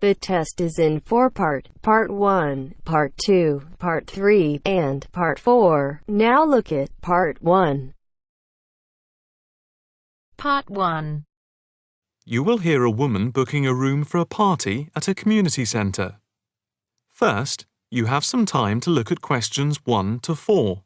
The test is in 4 parts, Part 1, Part 2, Part 3, and Part 4. Now look at Part 1. Part 1. You will hear a woman booking a room for a party at a community centre. First, you have some time to look at questions 1 to 4.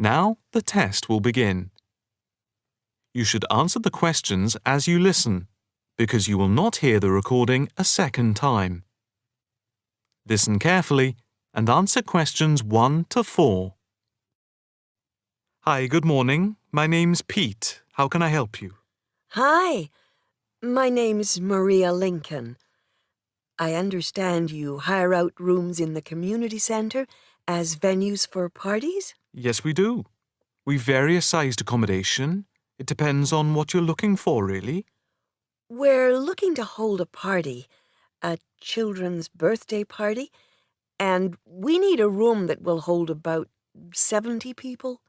Now, the test will begin. You should answer the questions as you listen, because you will not hear the recording a second time. Listen carefully and answer questions 1 to 4. Hi, good morning. My name's Pete. How can I help you? Hi, my name's Maria Lincoln. I understand you hire out rooms in the community centre as venues for parties? Yes, we do. We've various sized accommodation. It depends on what you're looking for, really. We're looking to hold a party, a children's birthday party, and we need a room that will hold about 70 people,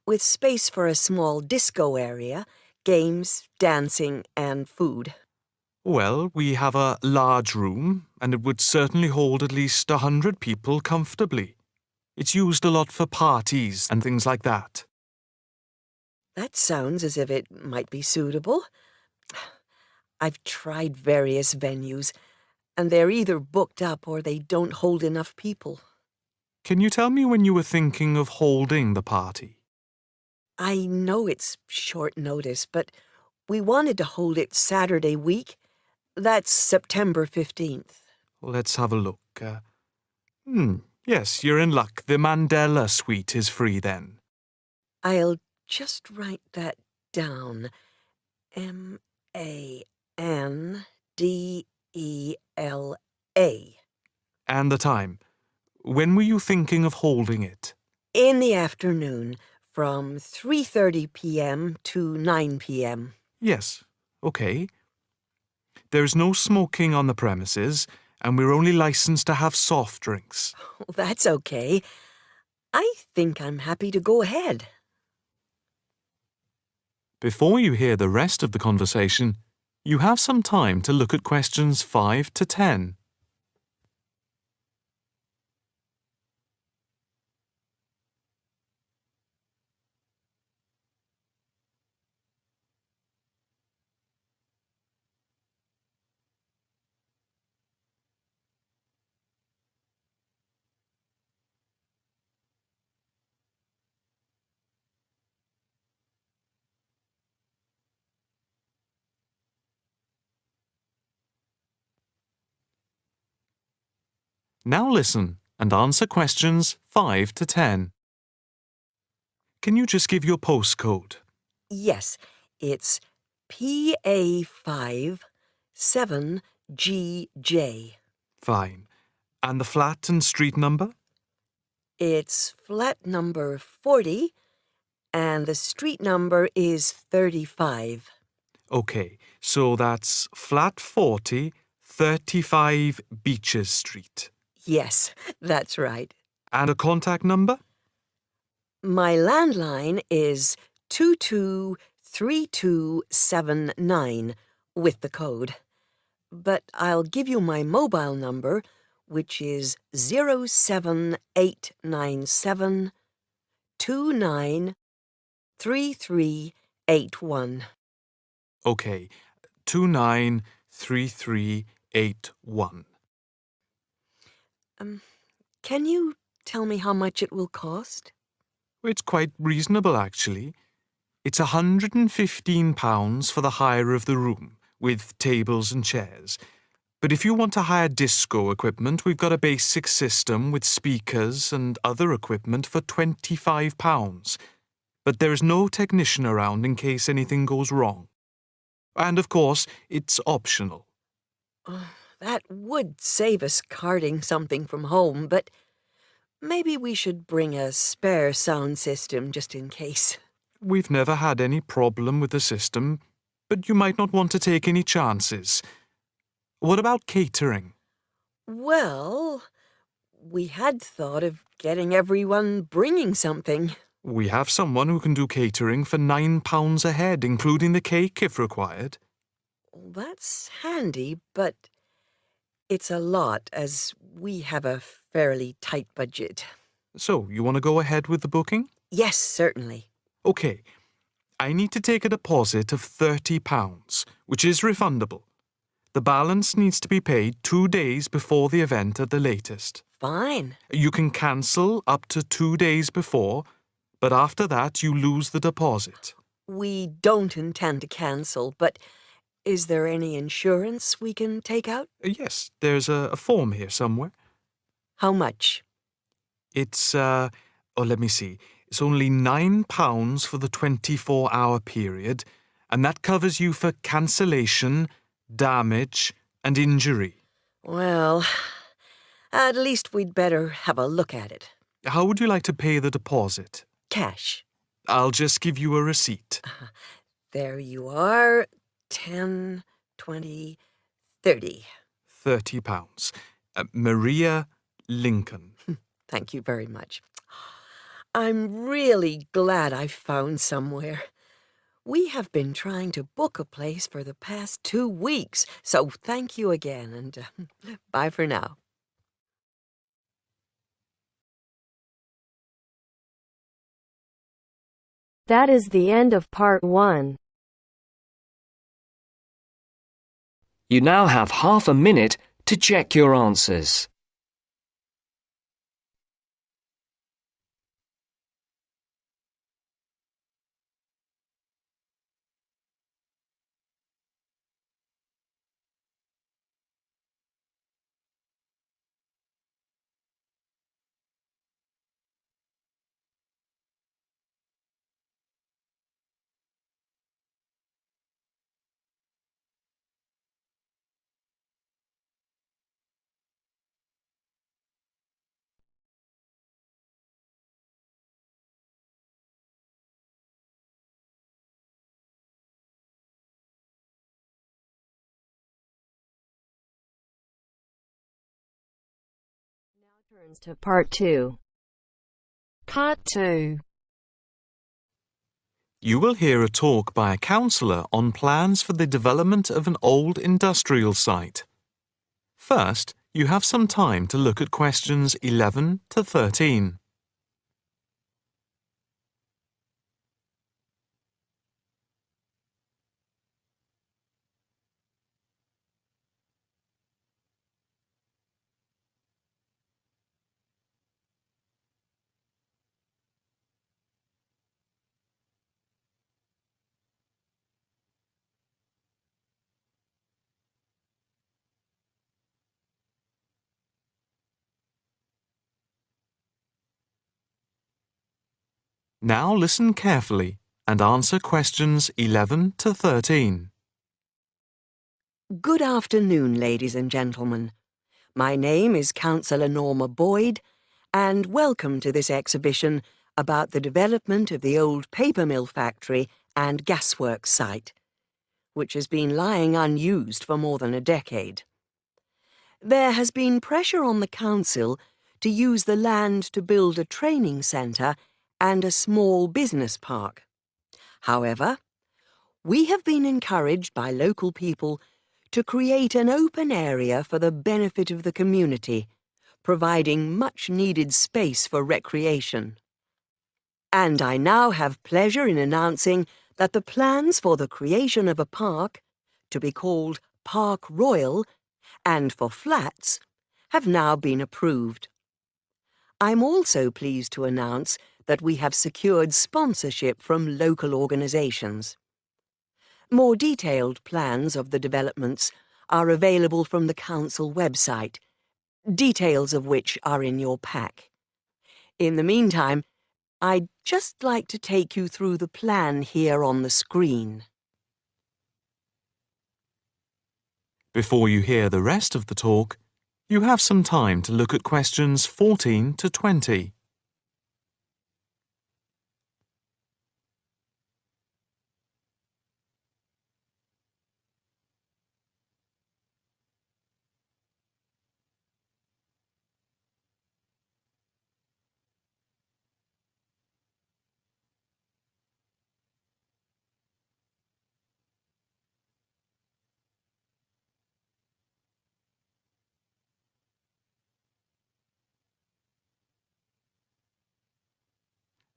with space for a small disco area, games, dancing, and food. Well, we have a large room, and it would certainly hold at least 100 people comfortably. It's used a lot for parties and things like that. That sounds as if it might be suitable. I've tried various venues, and they're either booked up or they don't hold enough people. Can you tell me when you were thinking of holding the party? I know it's short notice, but we wanted to hold it Saturday week. That's September 15th. Let's have a look. Yes, you're in luck. The Mandela suite is free then. I'll just write that down. Mandela. And the time. When were you thinking of holding it? In the afternoon, from 3:30 p.m. to 9 p.m. Yes, okay. There's no smoking on the premises, and we're only licensed to have soft drinks. That's okay. I think I'm happy to go ahead. Before you hear the rest of the conversation, you have some time to look at questions 5 to 10. Now listen and answer questions 5 to 10. Can you just give your postcode? Yes, it's PA5 7GJ. Fine. And the flat and street number? It's flat number 40, and the street number is 35. Okay, so that's flat 40, 35 Beaches Street. Yes, that's right. And a contact number? My landline is 223279 with the code. But I'll give you my mobile number, which is 07897 293381. Okay, 293381. Can you tell me how much it will cost? It's quite reasonable, actually. It's £115 for the hire of the room, with tables and chairs. But if you want to hire disco equipment, we've got a basic system with speakers and other equipment for £25. But there is no technician around in case anything goes wrong. And of course, it's optional. That would save us carting something from home, but maybe we should bring a spare sound system just in case. We've never had any problem with the system, but you might not want to take any chances. What about catering? Well, we had thought of getting everyone bringing something. We have someone who can do catering for £9 a head, including the cake if required. That's handy, but it's a lot as we have a fairly tight budget. So, you want to go ahead with the booking? Yes, certainly. OK. I need to take a deposit of £30, which is refundable. The balance needs to be paid 2 days before the event at the latest. Fine. You can cancel up to 2 days before, but after that you lose the deposit. We don't intend to cancel, but is there any insurance we can take out? Yes, there's a form here somewhere. How much? It's, let me see. It's only £9 for the 24-hour period, and that covers you for cancellation, damage, and injury. Well, at least we'd better have a look at it. How would you like to pay the deposit? Cash. I'll just give you a receipt. There you are. 10, 20, 30. £30. Maria Lincoln. Thank you very much. I'm really glad I found somewhere. We have been trying to book a place for the past 2 weeks, so thank you again, and bye for now. That is the end of part 1. You now have half a minute to check your answers. Turns to part 2. Part 2. You will hear a talk by a counsellor on plans for the development of an old industrial site. First, you have some time to look at questions 11 to 13. Now listen carefully and answer questions 11 to 13. Good afternoon, ladies and gentlemen. My name is Councillor Norma Boyd, and welcome to this exhibition about the development of the old paper mill factory and gasworks site, which has been lying unused for more than a decade. There has been pressure on the council to use the land to build a training centre and a small business park. However, we have been encouraged by local people to create an open area for the benefit of the community, providing much-needed space for recreation. And I now have pleasure in announcing that the plans for the creation of a park, to be called Park Royal, and for flats, have now been approved. I'm also pleased to announce that we have secured sponsorship from local organisations. More detailed plans of the developments are available from the council website, details of which are in your pack. In the meantime, I'd just like to take you through the plan here on the screen. Before you hear the rest of the talk, you have some time to look at questions 14 to 20.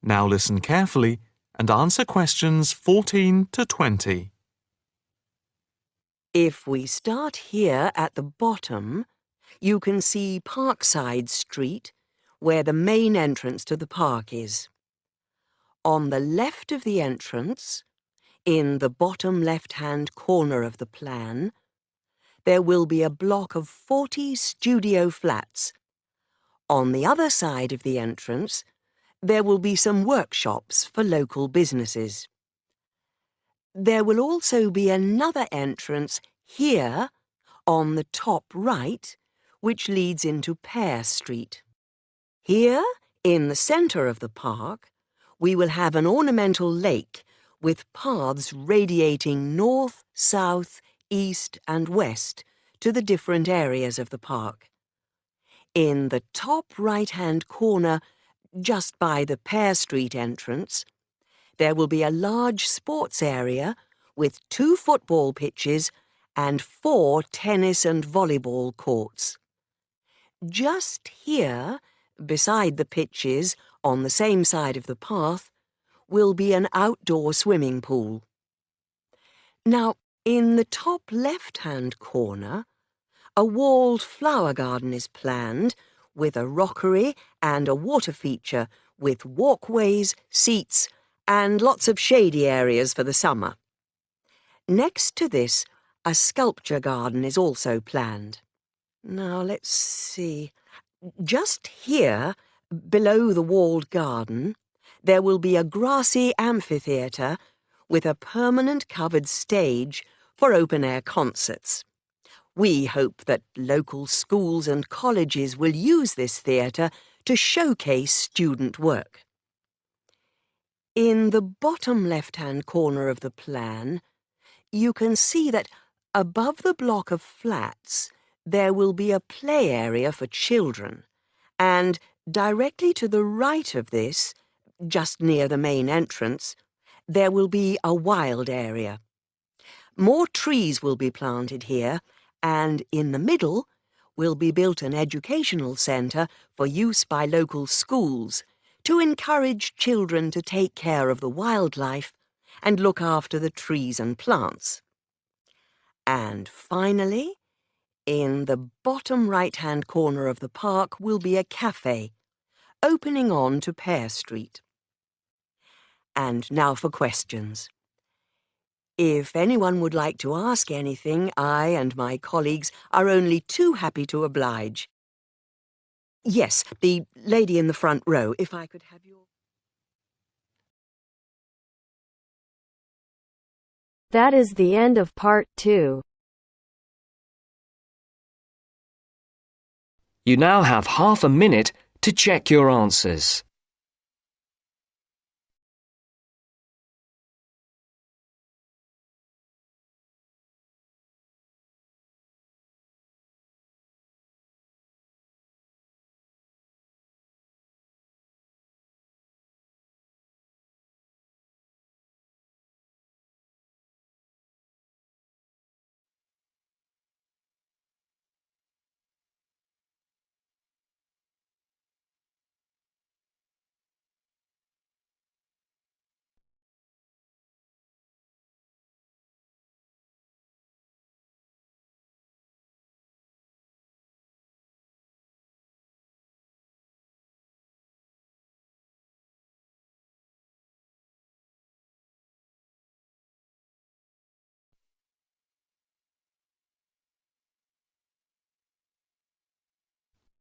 Now listen carefully and answer questions 14 to 20. If we start here at the bottom, you can see Parkside Street, where the main entrance to the park is. On the left of the entrance, in the bottom left-hand corner of the plan, there will be a block of 40 studio flats. On the other side of the entrance, there will be some workshops for local businesses. There will also be another entrance here, on the top right, which leads into Pear Street. Here, in the centre of the park, we will have an ornamental lake with paths radiating north, south, east and west to the different areas of the park. In the top right-hand corner, just by the Pear Street entrance, there will be a large sports area with 2 football pitches and 4 tennis and volleyball courts. Just here, beside the pitches, on the same side of the path, will be an outdoor swimming pool. Now, in the top left-hand corner, a walled flower garden is planned with a rockery and a water feature with walkways, seats, and lots of shady areas for the summer. Next to this, a sculpture garden is also planned. Now, let's see. Just here, below the walled garden, there will be a grassy amphitheatre with a permanent covered stage for open-air concerts. We hope that local schools and colleges will use this theatre to showcase student work. In the bottom left-hand corner of the plan, you can see that above the block of flats, there will be a play area for children, and directly to the right of this, just near the main entrance, there will be a wild area. More trees will be planted here, and in the middle will be built an educational centre for use by local schools to encourage children to take care of the wildlife and look after the trees and plants. And finally, in the bottom right-hand corner of the park will be a cafe, opening on to Pear Street. And now for questions. If anyone would like to ask anything, I and my colleagues are only too happy to oblige. Yes, the lady in the front row, if I could have your... That is the end of part 2. You now have half a minute to check your answers.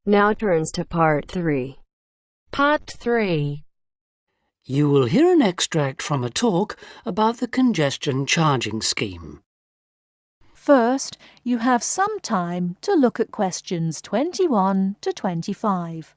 Now turns to part 3. Part 3. You will hear an extract from a talk about the congestion charging scheme. First, you have some time to look at questions 21 to 25.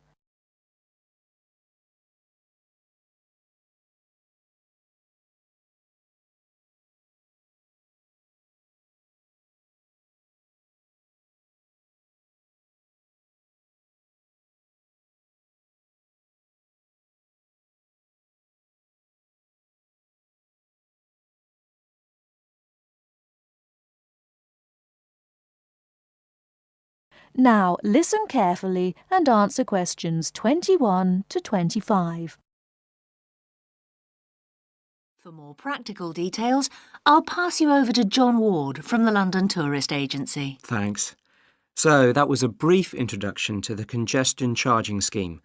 Now listen carefully and answer questions 21 to 25. For more practical details, I'll pass you over to John Ward from the London Tourist Agency. Thanks. So that was a brief introduction to the congestion charging scheme.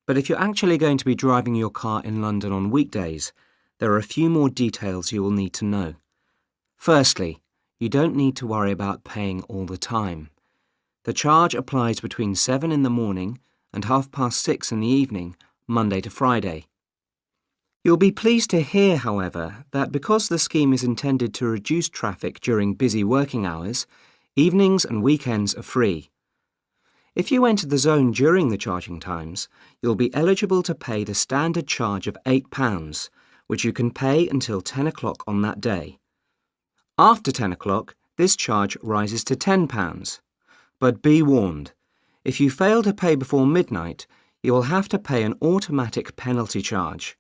But if you're actually going to be driving your car in London on weekdays, there are a few more details you will need to know. Firstly, you don't need to worry about paying all the time. The charge applies between 7 in the morning and 6:30 in the evening, Monday to Friday. You'll be pleased to hear, however, that because the scheme is intended to reduce traffic during busy working hours, evenings and weekends are free. If you enter the zone during the charging times, you'll be eligible to pay the standard charge of £8, which you can pay until 10 o'clock on that day. After 10 o'clock, this charge rises to £10. But be warned, if you fail to pay before midnight, you will have to pay an automatic penalty charge.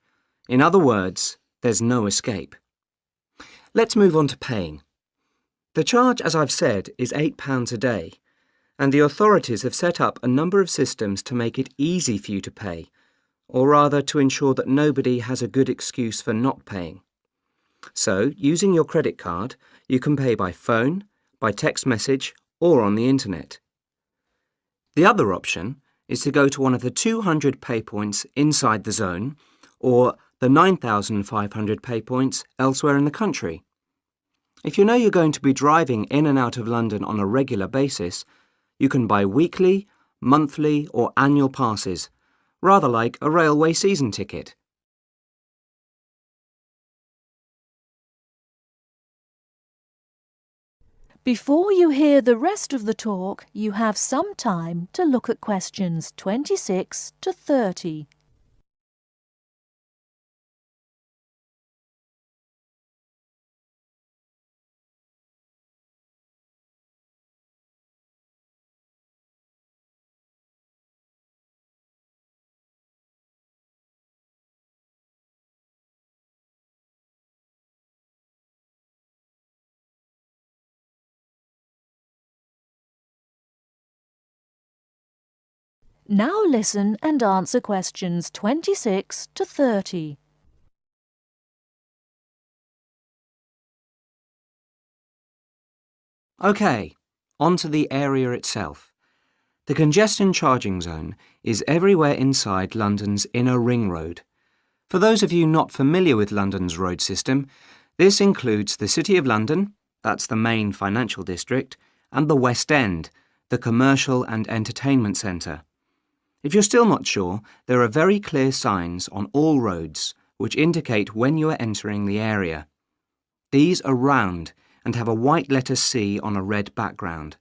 In other words, there's no escape. Let's move on to paying. The charge, as I've said, is £8 a day, and the authorities have set up a number of systems to make it easy for you to pay, or rather to ensure that nobody has a good excuse for not paying. So, using your credit card, you can pay by phone, by text message, or on the internet. The other option is to go to one of the 200 pay points inside the zone, or the 9,500 pay points elsewhere in the country. If you know you're going to be driving in and out of London on a regular basis, you can buy weekly, monthly or annual passes, rather like a railway season ticket. Before you hear the rest of the talk, you have some time to look at questions 26 to 30. Now listen and answer questions 26 to 30. OK, on to the area itself. The congestion charging zone is everywhere inside London's inner ring road. For those of you not familiar with London's road system, this includes the City of London, that's the main financial district, and the West End, the commercial and entertainment centre. If you're still not sure, there are very clear signs on all roads which indicate when you are entering the area. These are round and have a white letter C on a red background.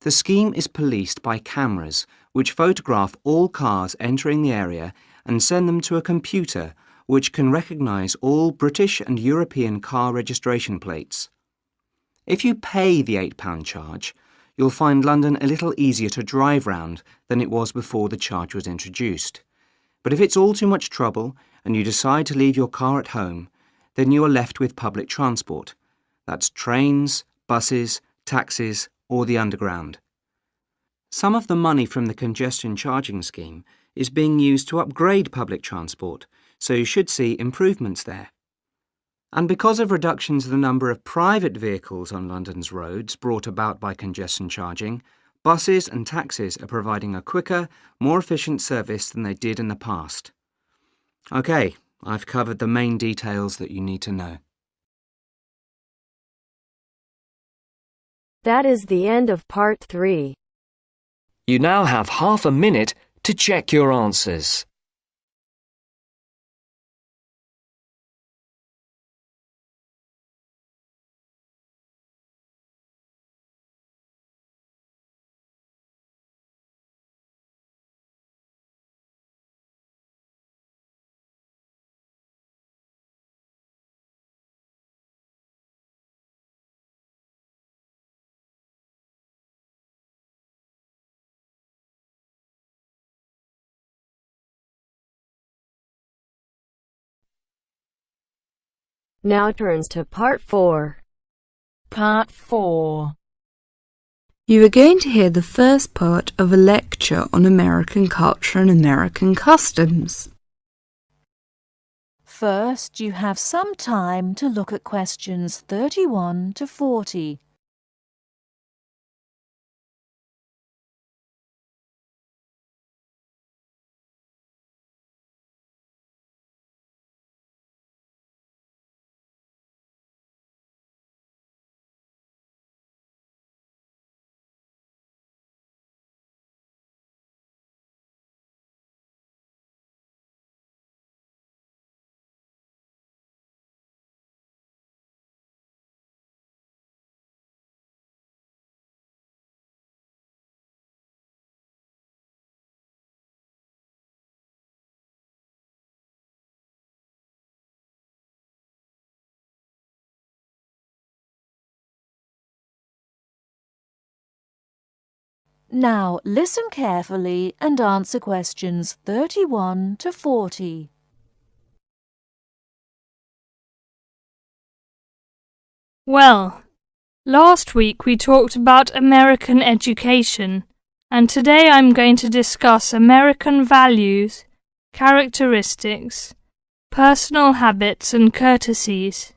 The scheme is policed by cameras which photograph all cars entering the area and send them to a computer which can recognise all British and European car registration plates. If you pay the £8 charge, you'll find London a little easier to drive round than it was before the charge was introduced. But if it's all too much trouble and you decide to leave your car at home, then you are left with public transport. That's trains, buses, taxis, or the underground. Some of the money from the congestion charging scheme is being used to upgrade public transport, so you should see improvements there. And because of reductions in the number of private vehicles on London's roads brought about by congestion charging, buses and taxis are providing a quicker, more efficient service than they did in the past. OK, I've covered the main details that you need to know. That is the end of part 3. You now have half a minute to check your answers. Now turns to Part 4. Part 4. You are going to hear the first part of a lecture on American culture and American customs. First, you have some time to look at questions 31 to 40. Now listen carefully and answer questions 31 to 40. Well, last week we talked about American education, and today I'm going to discuss American values, characteristics, personal habits and courtesies.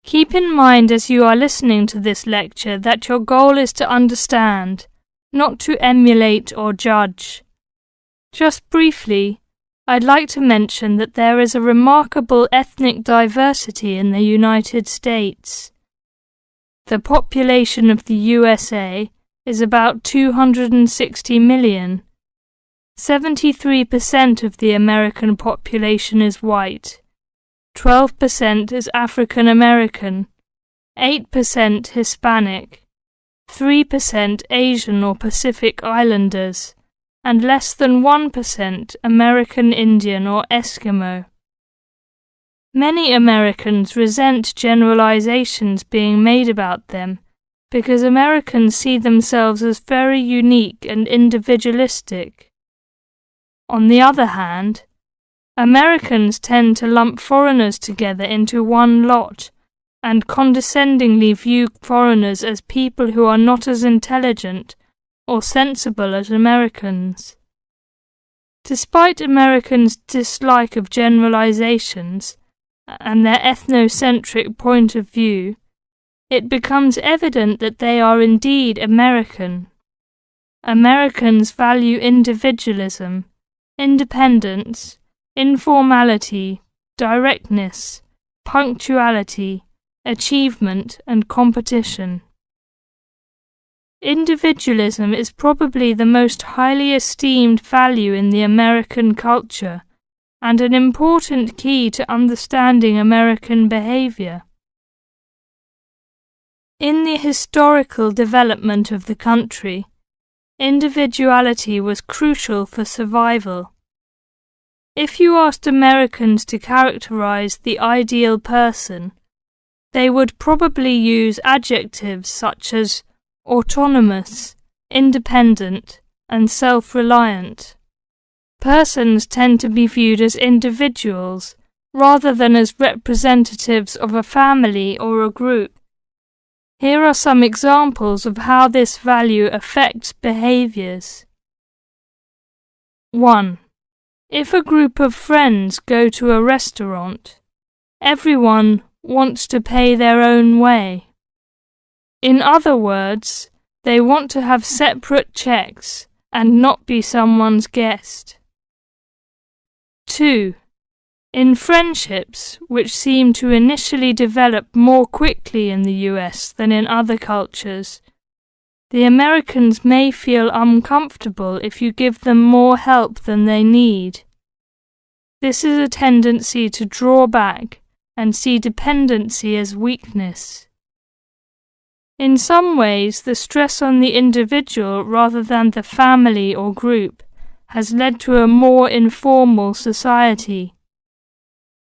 Keep in mind as you are listening to this lecture that your goal is to understand, not to emulate or judge. Just briefly, I'd like to mention that there is a remarkable ethnic diversity in the United States. The population of the USA is about 260 million. 73% of the American population is white, 12% is African American, 8% Hispanic, 3% Asian or Pacific Islanders, and less than 1% American Indian or Eskimo. Many Americans resent generalizations being made about them because Americans see themselves as very unique and individualistic. On the other hand, Americans tend to lump foreigners together into one lot and condescendingly view foreigners as people who are not as intelligent or sensible as Americans. Despite Americans' dislike of generalizations and their ethnocentric point of view, it becomes evident that they are indeed American. Americans value individualism, independence, informality, directness, punctuality, achievement and competition. Individualism is probably the most highly esteemed value in the American culture and an important key to understanding American behavior. In the historical development of the country, individuality was crucial for survival. If you asked Americans to characterize the ideal person, they would probably use adjectives such as autonomous, independent, and self-reliant. Persons tend to be viewed as individuals rather than as representatives of a family or a group. Here are some examples of how this value affects behaviors. 1. If a group of friends go to a restaurant, everyone wants to pay their own way. In other words, they want to have separate checks and not be someone's guest. 2. In friendships, which seem to initially develop more quickly in the US than in other cultures, the Americans may feel uncomfortable if you give them more help than they need. This is a tendency to draw back and see dependency as weakness. In some ways, the stress on the individual rather than the family or group has led to a more informal society.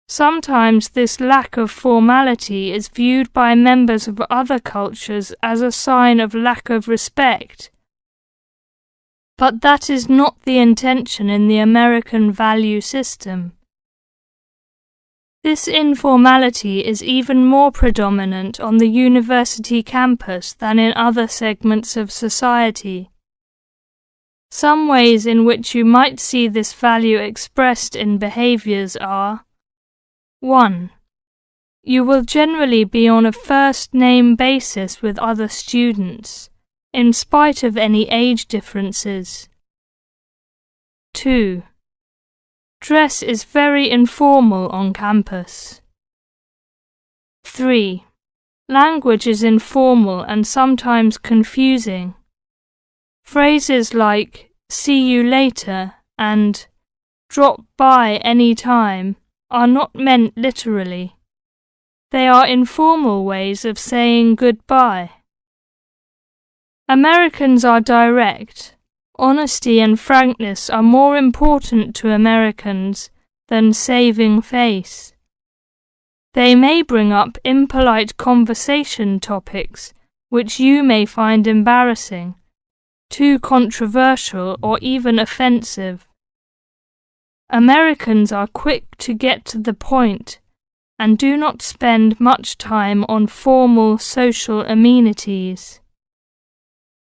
Sometimes this lack of formality is viewed by members of other cultures as a sign of lack of respect. But that is not the intention in the American value system. This informality is even more predominant on the university campus than in other segments of society. Some ways in which you might see this value expressed in behaviours are: 1. You will generally be on a first-name basis with other students, in spite of any age differences. 2. Dress is very informal on campus. 3. Language is informal and sometimes confusing. Phrases like "see you later" and "drop by any time" are not meant literally. They are informal ways of saying goodbye. Americans are direct. Honesty and frankness are more important to Americans than saving face. They may bring up impolite conversation topics which you may find embarrassing, too controversial, or even offensive. Americans are quick to get to the point and do not spend much time on formal social amenities.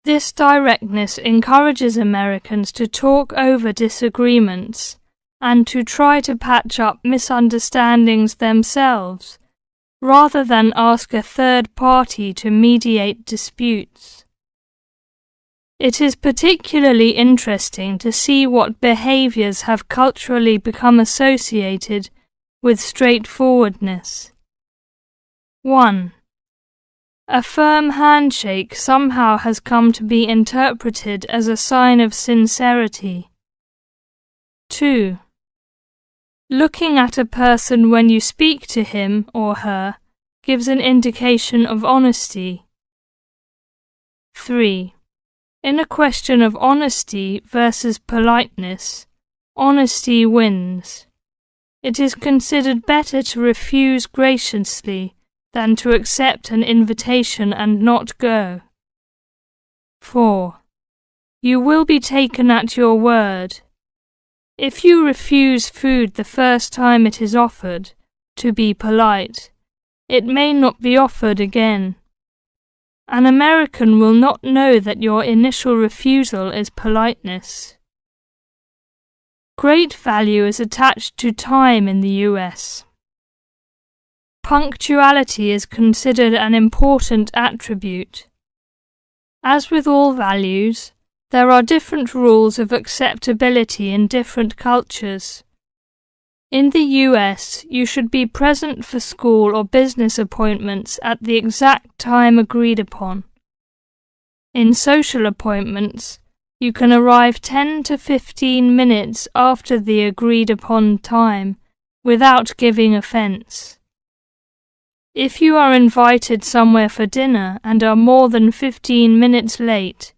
This directness encourages Americans to talk over disagreements and to try to patch up misunderstandings themselves, rather than ask a third party to mediate disputes. It is particularly interesting to see what behaviours have culturally become associated with straightforwardness. 1. A firm handshake somehow has come to be interpreted as a sign of sincerity. 2. Looking at a person when you speak to him or her gives an indication of honesty. 3. In a question of honesty versus politeness, honesty wins. It is considered better to refuse graciously than to accept an invitation and not go. 4. You will be taken at your word. If you refuse food the first time it is offered, to be polite, it may not be offered again. An American will not know that your initial refusal is politeness. Great value is attached to time in the US. Punctuality is considered an important attribute. As with all values, there are different rules of acceptability in different cultures. In the US, you should be present for school or business appointments at the exact time agreed upon. In social appointments, you can arrive 10 to 15 minutes after the agreed upon time without giving offence. If you are invited somewhere for dinner and are more than 15 minutes late,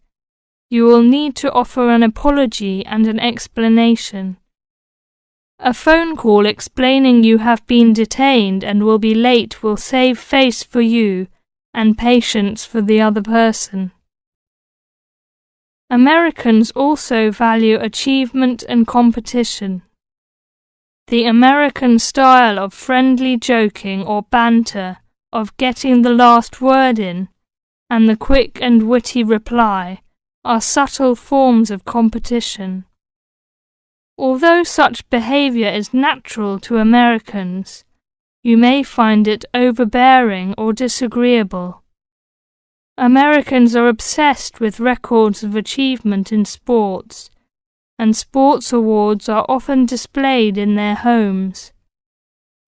you will need to offer an apology and an explanation. A phone call explaining you have been detained and will be late will save face for you and patience for the other person. Americans also value achievement and competition. The American style of friendly joking or banter, of getting the last word in, and the quick and witty reply are subtle forms of competition. Although such behaviour is natural to Americans, you may find it overbearing or disagreeable. Americans are obsessed with records of achievement in sports, and sports awards are often displayed in their homes.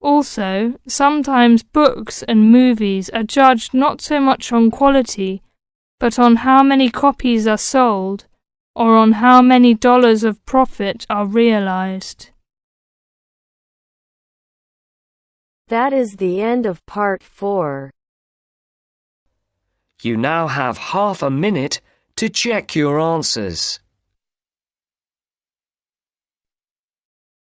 Also, sometimes books and movies are judged not so much on quality, but on how many copies are sold, or on how many dollars of profit are realized. That is the end of part 4. You now have half a minute to check your answers.